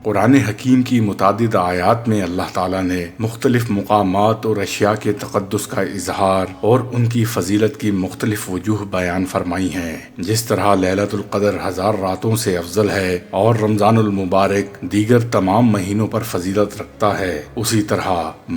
قرآن حکیم کی متعدد آیات میں اللہ تعالیٰ نے مختلف مقامات اور اشیاء کے تقدس کا اظہار اور ان کی فضیلت کی مختلف وجوہ بیان فرمائی ہیں۔ جس طرح لیلۃ القدر 1000 راتوں سے افضل ہے اور رمضان المبارک دیگر تمام مہینوں پر فضیلت رکھتا ہے، اسی طرح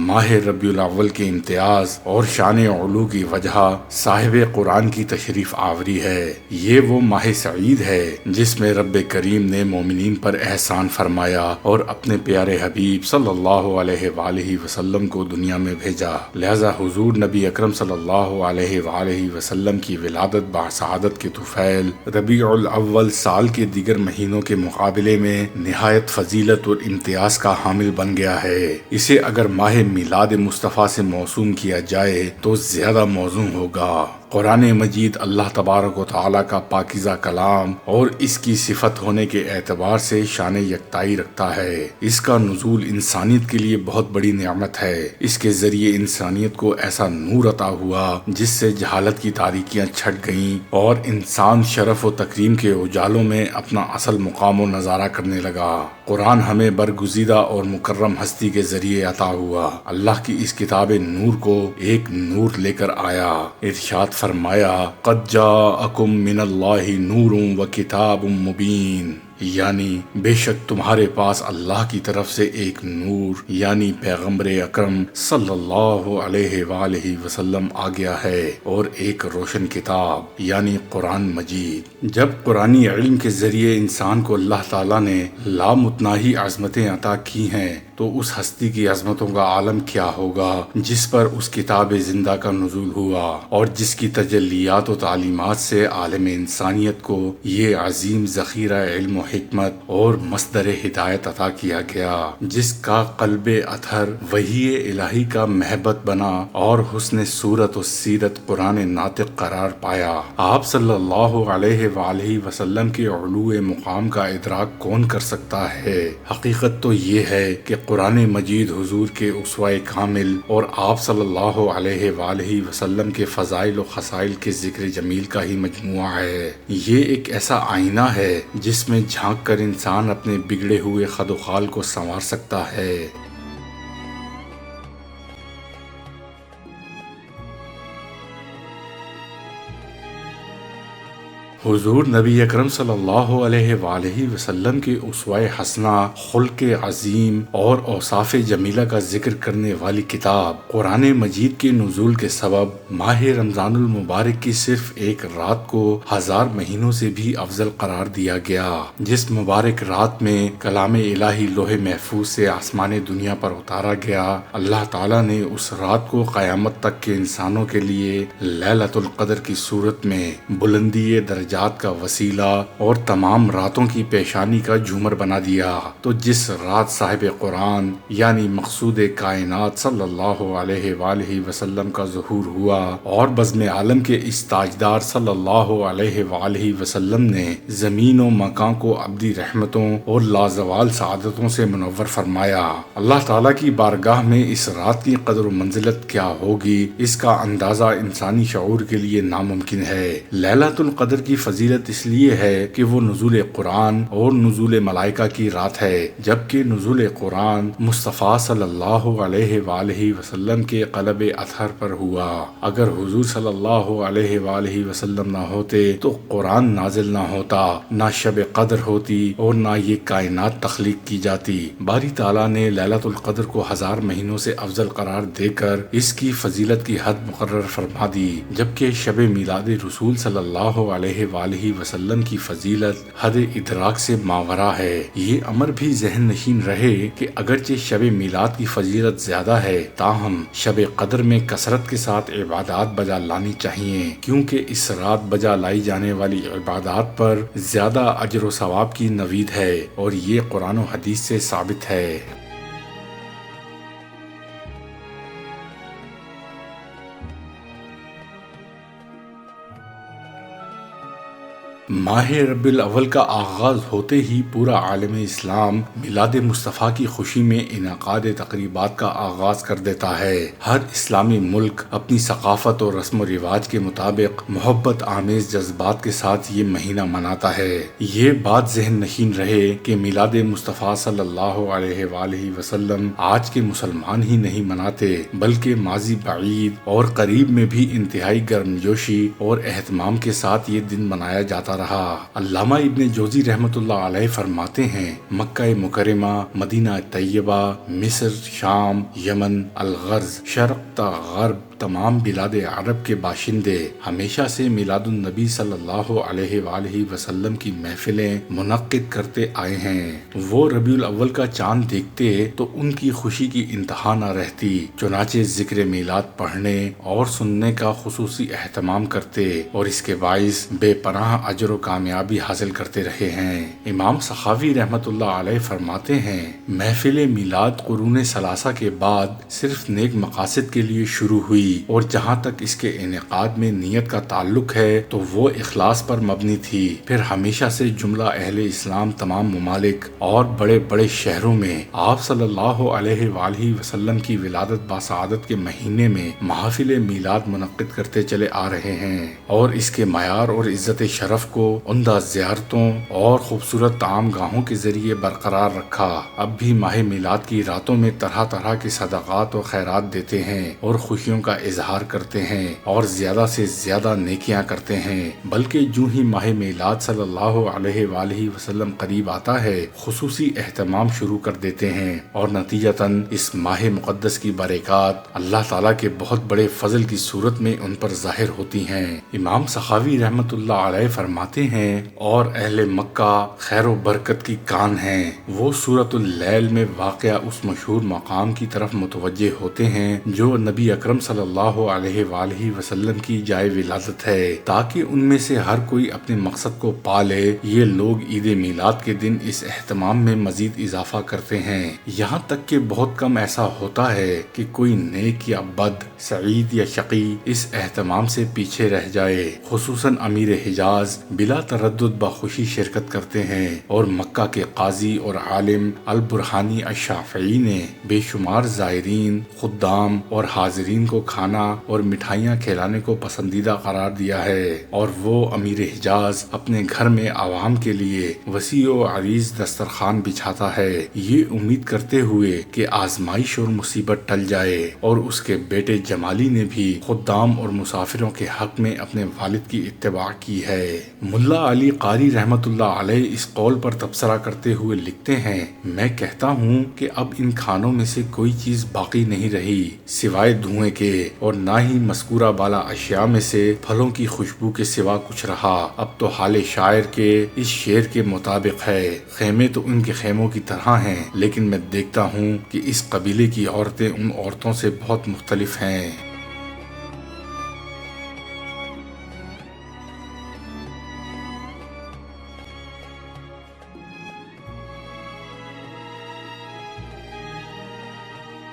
ماہ ربیع الاول کے امتیاز اور شان علو کی وجہ صاحب قرآن کی تشریف آوری ہے۔ یہ وہ ماہ سعید ہے جس میں رب کریم نے مومنین پر احسان فرمایا اور اپنے پیارے حبیب صلی اللہ علیہ وآلہ وسلم کو دنیا میں بھیجا۔ لہذا حضور نبی اکرم صلی اللہ علیہ وآلہ وسلم کی ولادت بسعادت کے طفیل ربیع الاول سال کے دیگر مہینوں کے مقابلے میں نہایت فضیلت اور امتیاز کا حامل بن گیا ہے۔ اسے اگر ماہ میلاد مصطفیٰ سے موسوم کیا جائے تو زیادہ موزوں ہوگا۔ قرآن مجید اللہ تبارک و تعالیٰ کا پاکیزہ کلام اور اس کی صفت ہونے کے اعتبار سے شان یکتائی رکھتا ہے۔ اس کا نزول انسانیت کے لیے بہت بڑی نعمت ہے۔ اس کے ذریعے انسانیت کو ایسا نور عطا ہوا جس سے جہالت کی تاریکیاں چھٹ گئیں اور انسان شرف و تکریم کے اجالوں میں اپنا اصل مقام و نظارہ کرنے لگا۔ قرآن ہمیں برگزیدہ اور مکرم ہستی کے ذریعے عطا ہوا۔ اللہ کی اس کتاب نور کو ایک نور لے کر آیا۔ ارشاد فرمایا، قد جاءکم من اللہ نور و کتاب مبین، یعنی بے شک تمہارے پاس اللہ کی طرف سے ایک نور یعنی پیغمبر اکرم صلی اللہ علیہ وآلہ وسلم آ گیا ہے اور ایک روشن کتاب یعنی قرآن مجید۔ جب قرآنی علم کے ذریعے انسان کو اللہ تعالیٰ نے لامتناہی عظمتیں عطا کی ہیں تو اس ہستی کی عظمتوں کا عالم کیا ہوگا جس پر اس کتاب زندہ کا نزول ہوا اور جس کی تجلیات و تعلیمات سے عالم انسانیت کو یہ عظیم ذخیرہ علم و حکمت اور مصدر ہدایت عطا کیا گیا، جس کا قلب اطہر وحی الہی کا محبت بنا اور حسن صورت و سیرت قرآن ناطق قرار پایا۔ آپ صلی اللہ علیہ وآلہ وسلم کے علو مقام کا ادراک کون کر سکتا ہے؟ حقیقت تو یہ ہے کہ قرآن مجید حضور کے اسوہ کامل اور آپ صلی اللہ علیہ وآلہ وسلم کے فضائل و خصائل کے ذکر جمیل کا ہی مجموعہ ہے۔ یہ ایک ایسا آئینہ ہے جس میں جھانک کر انسان اپنے بگڑے ہوئے خد و خال کو سنوار سکتا ہے۔ حضور نبی اکرم صلی اللہ علیہ وآلہ وسلم کے اسوہ حسنہ، خلق عظیم اور اوصاف جمیلہ کا ذکر کرنے والی کتاب قرآن مجید کے نزول کے سبب ماہ رمضان المبارک کی صرف ایک رات کو 1000 مہینوں سے بھی افضل قرار دیا گیا۔ جس مبارک رات میں کلام الہی لوح محفوظ سے آسمان دنیا پر اتارا گیا، اللہ تعالیٰ نے اس رات کو قیامت تک کے انسانوں کے لیے لیلۃ القدر کی صورت میں بلندی درجات کا وسیلہ اور تمام راتوں کی پیشانی کا جھومر بنا دیا۔ تو جس رات صاحب قرآن یعنی مقصود کائنات صلی اللہ علیہ وآلہ وسلم کا ظہور ہوا اور بزم عالم کے اس تاجدار صلی اللہ علیہ وآلہ وسلم نے زمین و مکان کو ابدی رحمتوں اور لازوال سعادتوں سے منور فرمایا، اللہ تعالیٰ کی بارگاہ میں اس رات کی قدر و منزلت کیا ہوگی، اس کا اندازہ انسانی شعور کے لیے ناممکن ہے۔ لیلۃ القدر کی فضیلت اس لیے ہے کہ وہ نزول قرآن اور نزول ملائکہ کی رات ہے، جبکہ نزول قرآن مصطفیٰ صلی اللہ علیہ وآلہ وسلم کے قلب اطہر پر ہوا۔ اگر حضور صلی اللہ علیہ وآلہ وسلم نہ ہوتے تو قرآن نازل نہ ہوتا، نہ شب قدر ہوتی اور نہ یہ کائنات تخلیق کی جاتی۔ باری تعالیٰ نے لیلۃ القدر کو 1000 مہینوں سے افضل قرار دے کر اس کی فضیلت کی حد مقرر فرما دی، جبکہ شب میلاد رسول صلی اللہ علیہ وآلہ وسلم کی فضیلت حد ادراک سے ماورا ہے۔ یہ امر بھی ذہن نشین رہے کہ اگرچہ شب میلاد کی فضیلت زیادہ ہے، تاہم شب قدر میں کثرت کے ساتھ عبادات بجا لانی چاہیے، کیونکہ اس رات بجا لائی جانے والی عبادات پر زیادہ اجر و ثواب کی نوید ہے اور یہ قرآن و حدیث سے ثابت ہے۔ ماہ ربیع الاول کا آغاز ہوتے ہی پورا عالم اسلام میلاد مصطفیٰ کی خوشی میں انعقاد تقریبات کا آغاز کر دیتا ہے۔ ہر اسلامی ملک اپنی ثقافت اور رسم و رواج کے مطابق محبت آمیز جذبات کے ساتھ یہ مہینہ مناتا ہے۔ یہ بات ذہن نشین رہے کہ میلاد مصطفیٰ صلی اللہ علیہ وآلہ وسلم آج کے مسلمان ہی نہیں مناتے، بلکہ ماضی بعید اور قریب میں بھی انتہائی گرمجوشی اور اہتمام کے ساتھ یہ دن منایا جاتا رہا۔ علامہ ابن جوزی رحمۃ اللہ علیہ فرماتے ہیں، مکہ مکرمہ، مدینہ طیبہ، مصر، شام، یمن، الغرض، شرق تا غرب، تمام بلاد عرب کے باشندے ہمیشہ سے میلاد النبی صلی اللہ علیہ وآلہ وسلم کی محفلیں منعقد کرتے آئے ہیں۔ وہ ربیع الاول کا چاند دیکھتے تو ان کی خوشی کی انتہا نہ رہتی، چنانچہ ذکر میلاد پڑھنے اور سننے کا خصوصی اہتمام کرتے اور اس کے باعث بے پناہ اجر و کامیابی حاصل کرتے رہے ہیں۔ امام سخاوی رحمۃ اللہ علیہ فرماتے ہیں، محفل میلاد قرون ثلاثہ کے بعد صرف نیک مقاصد کے لیے شروع ہوئی، اور جہاں تک اس کے انعقاد میں نیت کا تعلق ہے تو وہ اخلاص پر مبنی تھی۔ پھر ہمیشہ سے جملہ اہل اسلام تمام ممالک اور بڑے بڑے شہروں میں آپ صلی اللہ علیہ وآلہ وسلم کی ولادت باسعادت کے مہینے میں محافل میلاد منعقد کرتے چلے آ رہے ہیں، اور اس کے معیار اور عزت شرف کو عمدہ زیارتوں اور خوبصورت طعام گاہوں کے ذریعے برقرار رکھا۔ اب بھی ماہ میلاد کی راتوں میں طرح طرح کے صدقات و خیرات دیتے ہیں اور خوشیوں کا اظہار کرتے ہیں اور زیادہ سے زیادہ نیکیاں کرتے ہیں، بلکہ جو ہی ماہ میلاد صلی اللہ علیہ وآلہ وسلم قریب آتا ہے خصوصی اہتمام شروع کر دیتے ہیں، اور نتیجتاً اس ماہ مقدس کی برکات اللہ تعالیٰ کے بہت بڑے فضل کی صورت میں ان پر ظاہر ہوتی ہیں۔ امام سخاوی رحمۃ اللہ علیہ فرماتے ہیں، اور اہل مکہ خیر و برکت کی کان ہیں، وہ سورۃ اللیل میں واقع اس مشہور مقام کی طرف متوجہ ہوتے ہیں جو نبی اکرم صلی اللہ علیہ وآلہ وسلم کی جائے ولادت ہے، تاکہ ان میں سے ہر کوئی اپنے مقصد کو پا لے۔ یہ لوگ عید میلاد کے دن اس اہتمام میں مزید اضافہ کرتے ہیں، یہاں تک کہ بہت کم ایسا ہوتا ہے کہ کوئی نیک یا بد، سعید یا شقی اس اہتمام سے پیچھے رہ جائے۔ خصوصاً امیر حجاز بلا تردد بخوشی شرکت کرتے ہیں، اور مکہ کے قاضی اور عالم البرہانی الشافعی نے بے شمار زائرین، خدام اور حاضرین کو کھانا اور مٹھائیاں کھلانے کو پسندیدہ قرار دیا ہے، اور وہ امیر حجاز اپنے گھر میں عوام کے لیے وسیع و عریض دسترخوان بچھاتا ہے، یہ امید کرتے ہوئے کہ آزمائش اور مصیبت ٹل جائے۔ اور اس کے بیٹے جمالی نے بھی خدام اور مسافروں کے حق میں اپنے والد کی اتباع کی ہے۔ ملا علی قاری رحمۃ اللہ علیہ اس قول پر تبصرہ کرتے ہوئے لکھتے ہیں، میں کہتا ہوں کہ اب ان کھانوں میں سے کوئی چیز باقی نہیں رہی سوائے دھوئیں کے، اور نہ ہی مذکورہ بالا اشیاء میں سے پھلوں کی خوشبو کے سوا کچھ رہا۔ اب تو حال شاعر کے اس شعر کے مطابق ہے، خیمے تو ان کے خیموں کی طرح ہیں، لیکن میں دیکھتا ہوں کہ اس قبیلے کی عورتیں ان عورتوں سے بہت مختلف ہیں۔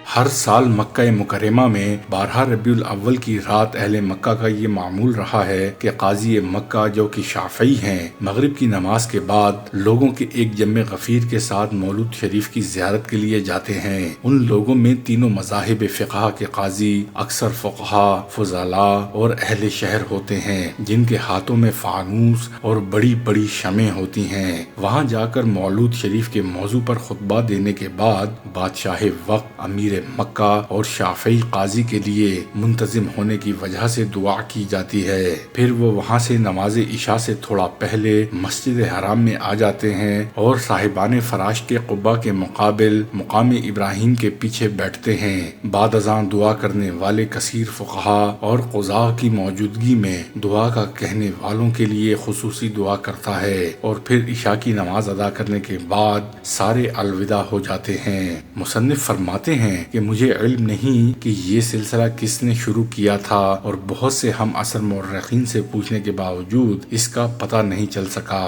ہر سال مکہ مکرمہ میں 12 ربیع الاول کی رات اہل مکہ کا یہ معمول رہا ہے کہ قاضی مکہ جو کہ شافعی ہیں، مغرب کی نماز کے بعد لوگوں کے ایک جمع غفیر کے ساتھ مولود شریف کی زیارت کے لیے جاتے ہیں۔ ان لوگوں میں تینوں مذاہب فقہ کے قاضی، اکثر فقہا، فضلاء اور اہل شہر ہوتے ہیں، جن کے ہاتھوں میں فانوس اور بڑی بڑی شمعیں ہوتی ہیں۔ وہاں جا کر مولود شریف کے موضوع پر خطبہ دینے کے بعد بادشاہ وقت، امیر مکہ اور شافعی قاضی کے لیے منتظم ہونے کی وجہ سے دعا کی جاتی ہے۔ پھر وہ وہاں سے نماز عشاء سے تھوڑا پہلے مسجد حرام میں آ جاتے ہیں اور صاحبان فراش کے قبہ کے مقابل مقام ابراہیم کے پیچھے بیٹھتے ہیں۔ بعد ازاں دعا کرنے والے کثیر فقہا اور قضاء کی موجودگی میں دعا کا کہنے والوں کے لیے خصوصی دعا کرتا ہے، اور پھر عشاء کی نماز ادا کرنے کے بعد سارے الوداع ہو جاتے ہیں۔ مصنف فرماتے ہیں کہ مجھے علم نہیں کہ یہ سلسلہ کس نے شروع کیا تھا، اور بہت سے ہم عصر مورخین سے پوچھنے کے باوجود اس کا پتہ نہیں چل سکا۔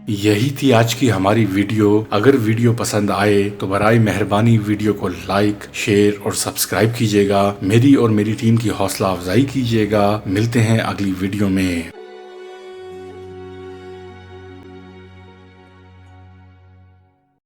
یہی تھی آج کی ہماری ویڈیو۔ اگر ویڈیو پسند آئے تو برائے مہربانی ویڈیو کو لائک، شیئر اور سبسکرائب کیجیے گا، میری اور میری ٹیم کی حوصلہ افزائی کیجیے گا۔ ملتے ہیں اگلی ویڈیو میں۔